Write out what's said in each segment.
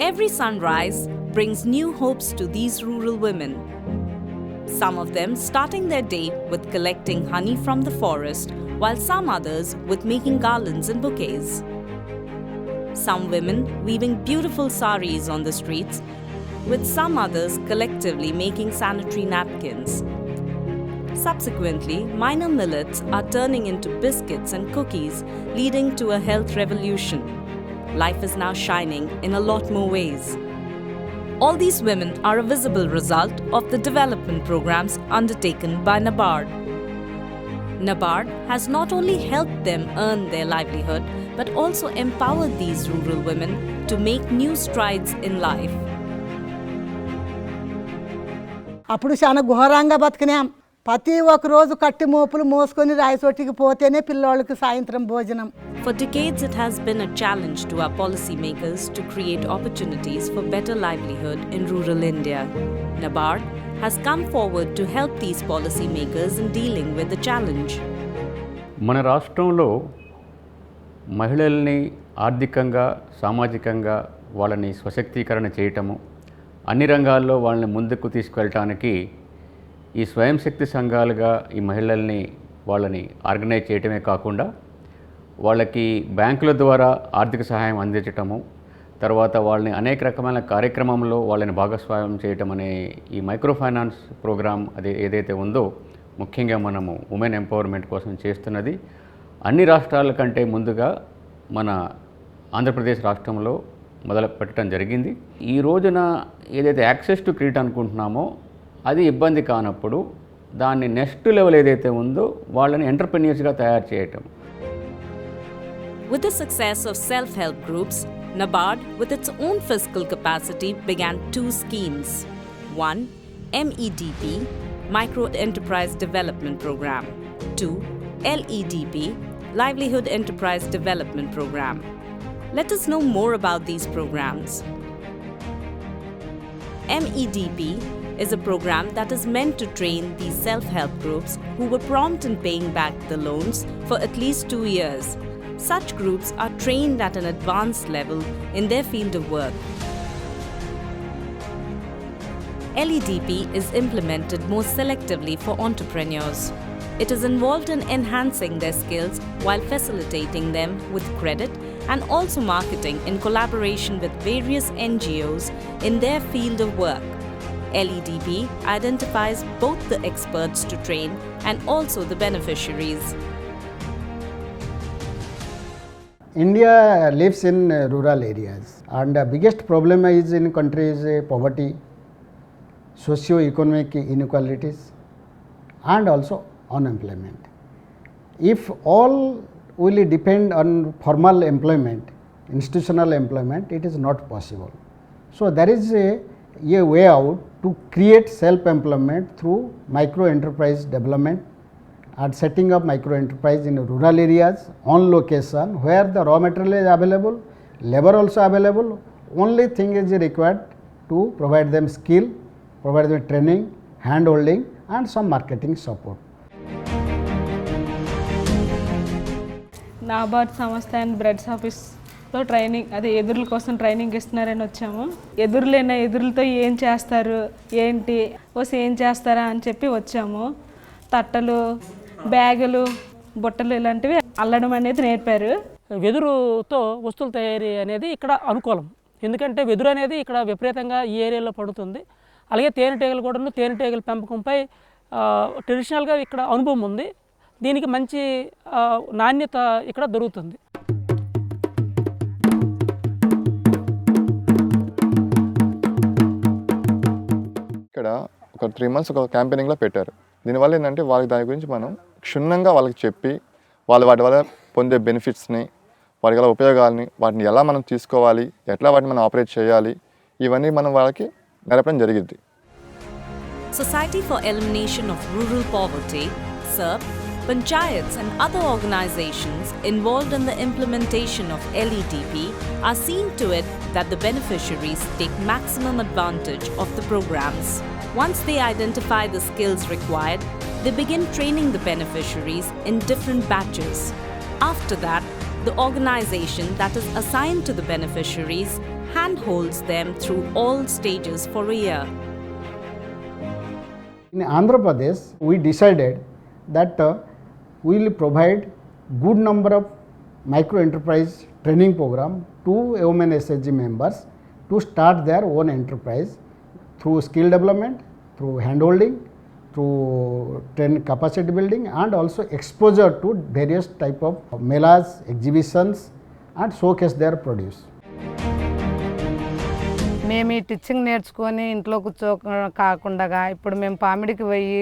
Every sunrise brings new hopes to these rural women. Some of them starting their day with collecting honey from the forest, while some others with making garlands and bouquets. Some women weaving beautiful saris on the streets, with some others collectively making sanitary napkins. Subsequently, minor millets are turning into biscuits and cookies, leading to a health revolution. Life is now shining in a lot more ways. All these women are a visible result of the development programs undertaken by NABARD. NABARD has not only helped them earn their livelihood, but also empowered these rural women to make new strides in life. అప్పుడు చాలా ఘోరంగా బతికినాం. ప్రతి ఒక్క రోజు కట్టి మోపులు మోసుకొని రాయచోటికి పోతేనే పిల్లోళ్ళకి సాయంత్రం భోజనం. For decades it has been a challenge to our policymakers to create opportunities for better livelihood in rural India. NABARD has come forward to help these policymakers in dealing with the challenge. మన రాష్ట్రంలో మహిళల్ని ఆర్థికంగా సామాజికంగా వాళ్ళని స్వశక్తీకరణ చేయటము, అన్ని రంగాల్లో వాళ్ళని ముందుకు తీసుకెళ్ళటానికి ఈ స్వయం శక్తి సంఘాలుగా ఈ మహిళల్ని వాళ్ళని ఆర్గనైజ్ చేయటమే కాకుండా వాళ్ళకి బ్యాంకుల ద్వారా ఆర్థిక సహాయం అందించటము, తర్వాత వాళ్ళని అనేక రకమైన కార్యక్రమంలో వాళ్ళని భాగస్వామ్యం చేయటం అనే ఈ మైక్రో ఫైనాన్స్ ప్రోగ్రామ్ అది ఏదైతే ఉందో ముఖ్యంగా మనము ఉమెన్ ఎంపవర్మెంట్ కోసం చేస్తున్నది అన్ని రాష్ట్రాల కంటే ముందుగా మన ఆంధ్రప్రదేశ్ రాష్ట్రంలో మొదలు పెట్టడం జరిగింది. ఈ రోజున ఏదైతే యాక్సెస్ టు క్రెడిట్ అనుకుంటున్నామో అది ఇబ్బంది కానప్పుడు దాన్ని నెక్స్ట్ లెవెల్ ఏదైతే ఉందో వాళ్ళని ఎంటర్‌ప్రెన్యూర్స్‌గా తయారు చేయటం. With the success of self-help groups, NABARD, with its own fiscal capacity, began two schemes. One, MEDP, Micro Enterprise Development Program. Two, LEDP, Livelihood Enterprise Development Program. Let us know more about these programs. MEDP is a program that is meant to train these self-help groups who were prompt in paying back the loans for at least 2 years. Such groups are trained at an advanced level in their field of work. LEDP is implemented more selectively for entrepreneurs. It is involved in enhancing their skills while facilitating them with credit and also marketing in collaboration with various NGOs in their field of work. LEDP identifies both the experts to train and also the beneficiaries. India lives in rural areas and the biggest problem is in country is poverty, socio-economic inequalities and also unemployment. If all will depend on formal employment, institutional employment, it is not possible. So there is a way out to create self-employment through micro enterprise development and setting up micro enterprise in rural areas on location where the raw material is available, labor also available. Only thing is required to provide them skill, provide them training, hand holding and some marketing support. NABARD సంస్థ and breads ఆఫీస్లో training అదే ఎదురుల కోసం training ఇస్తున్నారని వచ్చాము. ఎదురులతో ఏం చేస్తారు ఏంటి ఏం చేస్తారా అని చెప్పి వచ్చాము. తట్టలు, బ్యాగులు, బుట్టలు ఇలాంటివి అల్లడం అనేది నేర్పారు. వెదురుతో వస్తువుల తయారీ అనేది ఇక్కడ అనుకూలం. ఎందుకంటే వెదురు అనేది ఇక్కడ విపరీతంగా ఈ ఏరియాలో పడుతుంది. అలాగే తేనెటీగలు కూడా తేనెటీగల పెంపకంపై ట్రెడిషనల్గా ఇక్కడ అనుభవం ఉంది. దీనికి మంచి నాణ్యత ఇక్కడ దొరుకుతుంది. ఇక్కడ ఒక 3 months ఒక క్యాంపెయినింగ్లో పెట్టారు. దీనివల్ల ఏంటంటే వాళ్ళకి దాని గురించి మనం క్షుణ్ణంగా వాళ్ళకి చెప్పి వాటి వల్ల పొందే బెనిఫిట్స్ని, వాటి గల ఉపయోగాలని, వాటిని ఎలా మనం తీసుకోవాలి, ఎట్లా వాటిని మనం ఆపరేట్ చేయాలి, ఇవన్నీ మనం వాళ్ళకి నేర్పడం జరిగింది. Society for Elimination of Rural Poverty, SERP, panchayats and other organizations involved in the implementation of LEDP are seeing to it that the beneficiaries take maximum advantage of the programs. Once they identify the skills required, they begin training the beneficiaries in different batches. After that, the organization that is assigned to the beneficiaries handholds them through all stages for a year. In Andhra Pradesh, we decided that we will provide good number of micro enterprise training program to women SHG members to start their own enterprise through skill development, through handholding, through capacity building, and also exposure to various type of melas, exhibitions, and showcase their produce. మేము ఈ stitching నేర్చుకొని ఇంట్లో కాకుండా ఇప్పుడు మేము పామిడికి పోయి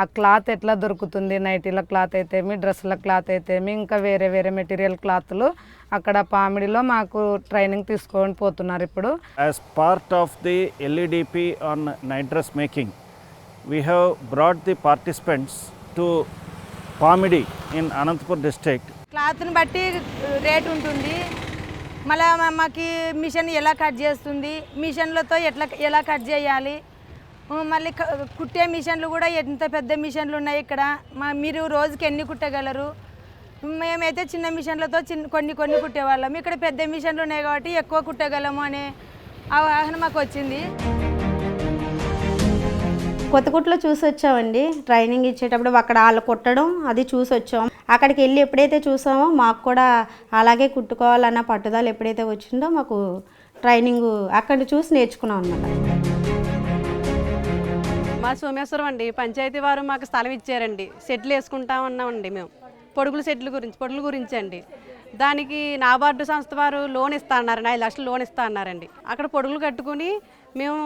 ఆ cloth ఎట్లా దొరుకుతుంది, నైటీల క్లాత్ అయితేమి, డ్రెస్సుల క్లాత్ అయితేమి, ఇంకా వేరే వేరే మెటీరియల్ క్లాత్లు అక్కడ పామిడిలో మాకు ట్రైనింగ్ తీసుకొని పోతున్నారు ఇప్పుడు. As part of the LEDP on night dress making, we have brought the participants to Pamidi in Anantapur district. క్లాత్ని బట్టి రేట్ ఉంటుంది. మళ్ళీ మాకు మిషన్ ఎలా కట్ చేస్తుంది, మిషన్లతో ఎలా కట్ చేయాలి, మళ్ళీ కుట్టే మిషన్లు కూడా ఎంత పెద్ద మిషన్లు ఉన్నాయి ఇక్కడ. మీరు రోజుకి ఎన్ని కుట్టగలరు? మేమైతే చిన్న మిషన్లతో కొన్ని కుట్టేవాళ్ళం. ఇక్కడ పెద్ద మిషన్లు ఉన్నాయి కాబట్టి ఎక్కువ కుట్టగలము అనే అవగాహన మాకు వచ్చింది. కొత్తగుట్లో చూసి వచ్చామండి. ట్రైనింగ్ ఇచ్చేటప్పుడు అక్కడ వాళ్ళు కుట్టడం అది చూసి వచ్చాం. అక్కడికి వెళ్ళి ఎప్పుడైతే చూసామో మాకు కూడా అలాగే కుట్టుకోవాలన్న పట్టుదల ఎప్పుడైతే వచ్చిందో మాకు ట్రైనింగ్ అక్కడ చూసి నేర్చుకున్నాం అన్నమాట. మా సోమేశ్వరం అండి, పంచాయతీ వారు మాకు స్థలం ఇచ్చారండి. సెట్లు వేసుకుంటా ఉన్నామండి మేము. పొడుగుల గురించి అండి. దానికి నాబార్డు సంస్థ వారు లోన్ ఇస్తా అన్నారండి, 5 లక్షలు లోన్ ఇస్తా అన్నారండి. అక్కడ పొడుగులు కట్టుకుని మేము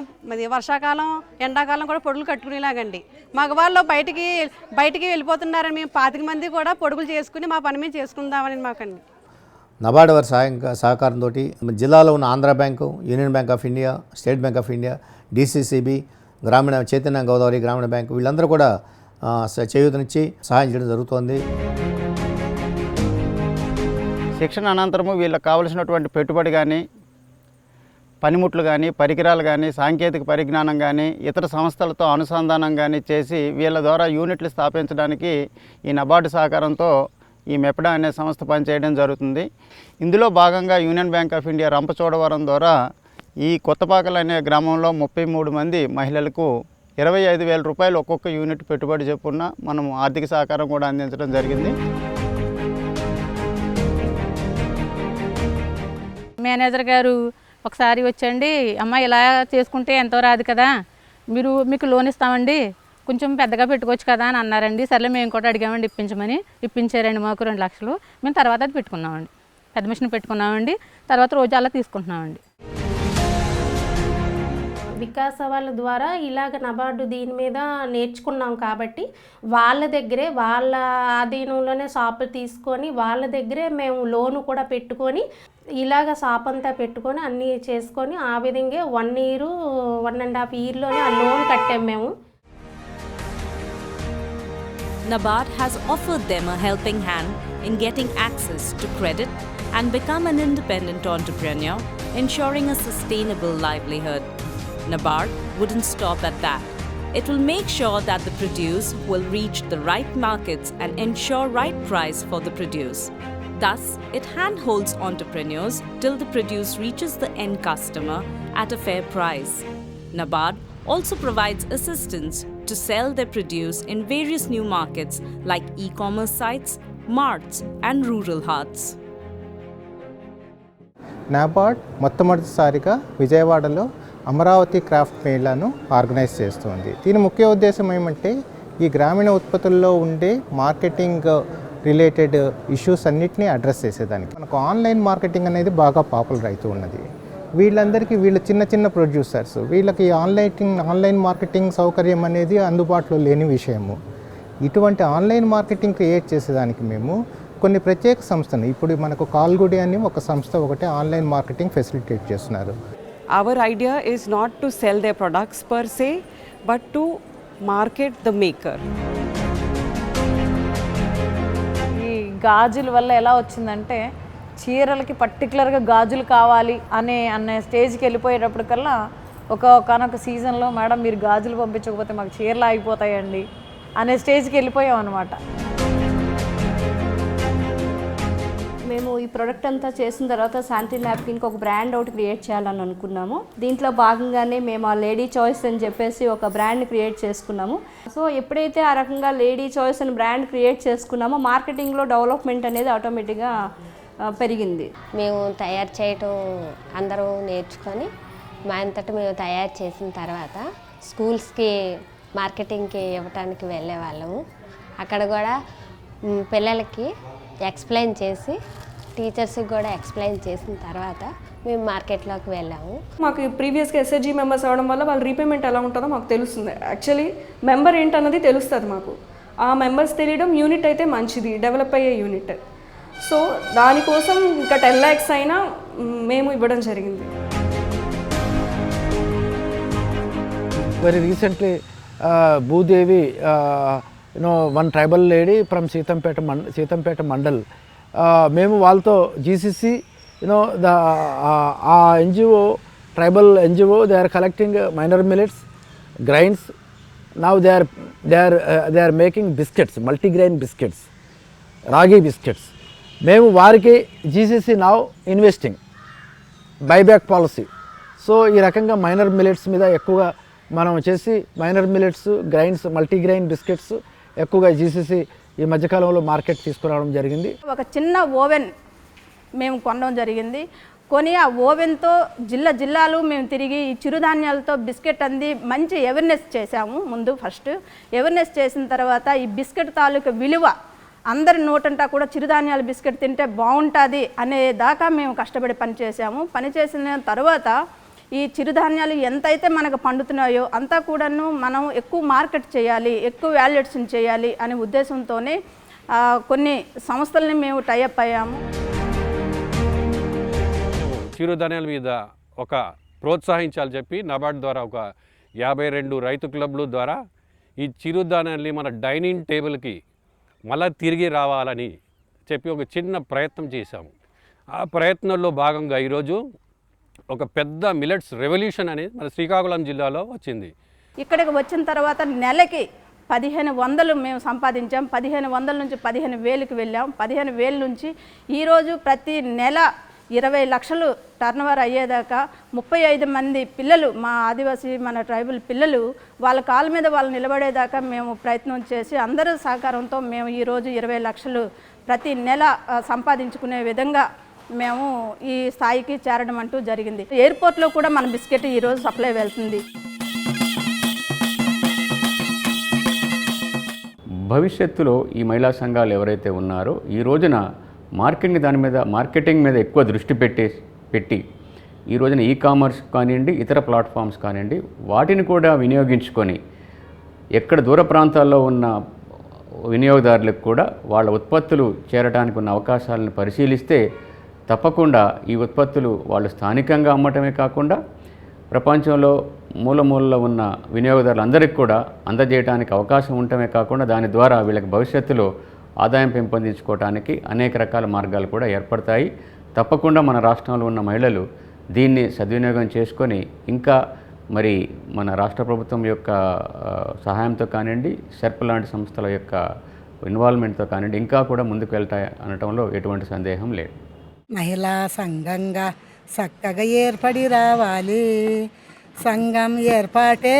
వర్షాకాలం ఎండాకాలం కూడా పొడుగులు కట్టుకునేలాగండి. మగవాళ్ళు బయటికి వెళ్ళిపోతున్నారని మేము 25 మంది కూడా పొడుగులు చేసుకుని మా పని మేము చేసుకుందామని మాకండి. నబార్డు వారి సహకారంతో జిల్లాలో ఉన్న Andhra bank, union bank of India, state bank of India, DCCB, గ్రామీణ చైతన్య గోదావరి గ్రామీణ బ్యాంకు వీళ్ళందరూ కూడా చేయూతనిచ్చి సహాయం చేయడం జరుగుతోంది. శిక్షణ అనంతరము వీళ్ళకి కావలసినటువంటి పెట్టుబడి కానీ, పనిముట్లు కానీ, పరికరాలు కానీ, సాంకేతిక పరిజ్ఞానం కానీ, ఇతర సంస్థలతో అనుసంధానం కానీ చేసి వీళ్ళ ద్వారా యూనిట్లు స్థాపించడానికి ఈ నబార్డు సహకారంతో ఈ మెప్డా అనే సంస్థ పనిచేయడం జరుగుతుంది. ఇందులో భాగంగా union bank of India Rampachodavaram ద్వారా ఈ కొత్తపాకలు అనే గ్రామంలో 33 మంది మహిళలకు 25,000 రూపాయలు ఒక్కొక్క యూనిట్ పెట్టుబడి చెప్పున మనం ఆర్థిక సహకారం కూడా అందించడం జరిగింది. మేనేజర్ గారు ఒకసారి వచ్చండి, అమ్మ ఇలా చేసుకుంటే ఎంతో రాదు కదా, మీకు లోన్ ఇస్తామండి, కొంచెం పెద్దగా పెట్టుకోవచ్చు కదా అని అన్నారండి. సర్లే మేము కూడా అడిగామండి, ఇప్పించారండి మాకు 2 లక్షలు. మేము తర్వాత అది పెట్టుకున్నామండి, పెద్ద మిషన్ పెట్టుకున్నామండి. తర్వాత రోజు అలా తీసుకుంటున్నామండి. వికాస వాళ్ళ ద్వారా ఇలాగ నబార్డు దీని మీద నేర్చుకున్నాం కాబట్టి వాళ్ళ దగ్గరే వాళ్ళ ఆధీనంలోనే షాపు తీసుకొని వాళ్ళ దగ్గరే మేము లోను కూడా పెట్టుకొని ఇలాగ షాప్ అంతా పెట్టుకొని అన్నీ చేసుకొని ఆ విధంగా 1 year 1.5 yearలోనే ఆ లోన్ కట్టాం మేము. NABARD has offered them a helping hand in getting access to credit and become an independent entrepreneur, ensuring a sustainable livelihood. NABARD wouldn't stop at that. It will make sure that the produce will reach the right markets and ensure right price for the produce. Thus, it handholds entrepreneurs till the produce reaches the end customer at a fair price. NABARD also provides assistance to sell their produce in various new markets like e-commerce sites, marts, and rural huts. NABARD మొట్టమొదటిసారిగా విజయవాడలో Amaravati craft మేళాను organise చేస్తుంది. దీని ముఖ్య ఉద్దేశం ఏమంటే ఈ గ్రామీణ ఉత్పత్తుల్లో ఉండే మార్కెటింగ్ రిలేటెడ్ ఇష్యూస్ అన్నిటినీ అడ్రస్ చేసేదానికి. మనకు ఆన్లైన్ మార్కెటింగ్ అనేది బాగా పాపులర్ అవుతూ ఉన్నది. వీళ్ళు చిన్న ప్రొడ్యూసర్స్, వీళ్ళకి ఆన్లైన్ మార్కెటింగ్ సౌకర్యం అనేది అందుబాటులో లేని విషయము. ఇటువంటి ఆన్లైన్ మార్కెటింగ్ క్రియేట్ చేసేదానికి మేము కొన్ని ప్రత్యేక సంస్థలు, ఇప్పుడు మనకు కాల్గుడి అని ఒక సంస్థ ఒకటే ఆన్లైన్ మార్కెటింగ్ ఫెసిలిటేట్ చేస్తున్నారు. Our idea is not to sell their products per se, but to market the maker. ఈ గాజుల వల్ల ఎలా వచ్చిందంటే చీరలకి పర్టికులర్గా గాజులు కావాలి అనే స్టేజ్కి వెళ్ళిపోయేటప్పటికల్లా ఒకనొక సీజన్లో మేడం మీరు గాజులు పంపించకపోతే మాకు చీరలు ఆగిపోతాయండి అనే స్టేజ్కి వెళ్ళిపోయాం అనమాట. మేము ఈ ప్రోడక్ట్ అంతా చేసిన తర్వాత శానిటరీ నాప్కిన్కి ఒక బ్రాండ్ ఒకటి క్రియేట్ చేయాలని అనుకున్నాము. దీంట్లో భాగంగానే మేము ఆ లేడీ చాయిస్ అని చెప్పేసి ఒక బ్రాండ్ క్రియేట్ చేసుకున్నాము. సో ఎప్పుడైతే ఆ రకంగా లేడీ చాయిస్ అని బ్రాండ్ క్రియేట్ చేసుకున్నామో మార్కెటింగ్లో డెవలప్మెంట్ అనేది ఆటోమేటిక్గా పెరిగింది. మేము తయారు చేయటం అందరూ నేర్చుకొని మా అంతటా మేము తయారు చేసిన తర్వాత స్కూల్స్కి మార్కెటింగ్కి ఇవ్వటానికి వెళ్ళే వాళ్ళము. అక్కడ కూడా పిల్లలకి ఎక్స్ప్లెయిన్ చేసి టీచర్స్కి కూడా ఎక్స్ప్లెయిన్ చేసిన తర్వాత మేము మార్కెట్లోకి వెళ్ళాము. మాకు ప్రీవియస్గా ఎస్హెచ్జి మెంబర్స్ అవ్వడం వల్ల వాళ్ళ రీపేమెంట్ ఎలా ఉంటుందో మాకు తెలుస్తుంది. యాక్చువల్లీ మెంబర్ ఏంటన్నది తెలుస్తుంది మాకు. ఆ మెంబర్స్ తెలియడం యూనిట్ అయితే మంచిది, డెవలప్ అయ్యే యూనిట్. సో దానికోసం ఇంకా 10 lakhs అయినా మేము ఇవ్వడం జరిగింది. Very recently, Bhudevi, one tribal lady from Sitampeta Mandal, మేము వాళ్ళతో GCC, the NGO, tribal NGO, they are collecting minor millets, grains. Now they are making biscuits, multigrain biscuits, ragi biscuits. మేము వారికి GCC now investing, buyback policy. So ఈ రకంగా minor millets మీద ఎక్కువగా మనం చేసి minor millets, grains, multigrain biscuits ఎక్కువగా GCC ఈ మధ్యకాలంలో మార్కెట్ తీసుకురావడం జరిగింది. ఒక చిన్న ఓవెన్ మేము కొనడం జరిగింది. కొని ఆ ఓవెన్తో జిల్లాలు మేము తిరిగి ఈ చిరుధాన్యాలతో బిస్కెట్ అంది మంచి అవేర్నెస్ చేశాము. ముందు ఫస్ట్ అవేర్నెస్ చేసిన తర్వాత ఈ బిస్కెట్ తాలూకు విలువ అందరి నోటంటా కూడా చిరుధాన్యాల బిస్కెట్ తింటే బాగుంటుంది అనే దాకా మేము కష్టపడి పనిచేసాము. పనిచేసిన తర్వాత ఈ చిరుధాన్యాలు ఎంతైతే మనకు పండుతున్నాయో అంతా కూడాను మనం ఎక్కువ మార్కెట్ చేయాలి, ఎక్కువ వాల్యుయేషన్ చేయాలి అనే ఉద్దేశంతోనే కొన్ని సంస్థల్ని మేము టైఅప్ అయ్యాము. చిరుధాన్యాల మీద ఒక ప్రోత్సహించాలని చెప్పి నబార్డ్ ద్వారా ఒక 52 రైతు క్లబ్ల ద్వారా ఈ చిరుధాన్యాల్ని మన డైనింగ్ టేబుల్కి మళ్ళీ తిరిగి రావాలని చెప్పి ఒక చిన్న ప్రయత్నం చేశాము. ఆ ప్రయత్నంలో భాగంగా ఈరోజు ఒక పెద్ద మిల్లెట్స్ రెవల్యూషన్ అనేది మన శ్రీకాకుళం జిల్లాలో వచ్చింది. ఇక్కడికి వచ్చిన తర్వాత నెలకి 1500 మేము సంపాదించాం. 1500 నుంచి 15,000కి వెళ్ళాం. 15,000 నుంచి ఈరోజు ప్రతి నెల 20 లక్షలు టర్నోవర్ అయ్యేదాకా 35 మంది పిల్లలు, మా ఆదివాసీ మన ట్రైబల్ పిల్లలు వాళ్ళ కాళ్ళ మీద వాళ్ళు నిలబడేదాకా మేము ప్రయత్నం చేసి అందరూ సహకారంతో మేము ఈరోజు 20 లక్షలు ప్రతి నెల సంపాదించుకునే విధంగా మేము ఈ స్థాయికి చేరడం అంటూ జరిగింది. ఎయిర్పోర్ట్లో కూడా మన బిస్కెట్ ఈరోజు సప్లై వెళ్తుంది. భవిష్యత్తులో ఈ మహిళా సంఘాలు ఎవరైతే ఉన్నారో ఈ రోజున మార్కెటింగ్ మీద ఎక్కువ దృష్టి పెట్టి ఈ రోజున కామర్స్ కానివ్వండి, ఇతర ప్లాట్ఫామ్స్ కానివ్వండి, వాటిని కూడా వినియోగించుకొని ఎక్కడ దూర ప్రాంతాల్లో ఉన్న వినియోగదారులకు కూడా వాళ్ళ ఉత్పత్తులు చేరడానికి ఉన్న అవకాశాలను పరిశీలిస్తే తప్పకుండా ఈ ఉత్పత్తులు వాళ్ళు స్థానికంగా అమ్మటమే కాకుండా ప్రపంచంలో మూలలో ఉన్న వినియోగదారులందరికీ కూడా అందజేయడానికి అవకాశం ఉండటమే కాకుండా దాని ద్వారా వీళ్ళకి భవిష్యత్తులో ఆదాయం పెంపొందించుకోవడానికి అనేక రకాల మార్గాలు కూడా ఏర్పడతాయి. తప్పకుండా మన రాష్ట్రంలో ఉన్న మహిళలు దీన్ని సద్వినియోగం చేసుకొని ఇంకా మరి మన రాష్ట్ర ప్రభుత్వం యొక్క సహాయంతో కానివ్వండి, సెర్ప్ లాంటి సంస్థల యొక్క ఇన్వాల్వ్మెంట్తో కానివ్వండి ఇంకా కూడా ముందుకు వెళ్తాయి అనటంలో ఎటువంటి సందేహం లేదు. మహిళా సంఘంగా చక్కగా ఏర్పడి రావాలి, సంఘం ఏర్పాటే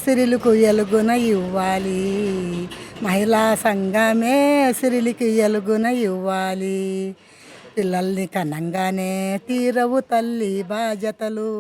సిరిలకు ఎలుగున ఇవ్వాలి, మహిళా సంఘమే సిరిలికి ఎలుగున ఇవ్వాలి, పిల్లల్ని కనంగానే తీరవు తల్లి బాధ్యతలు.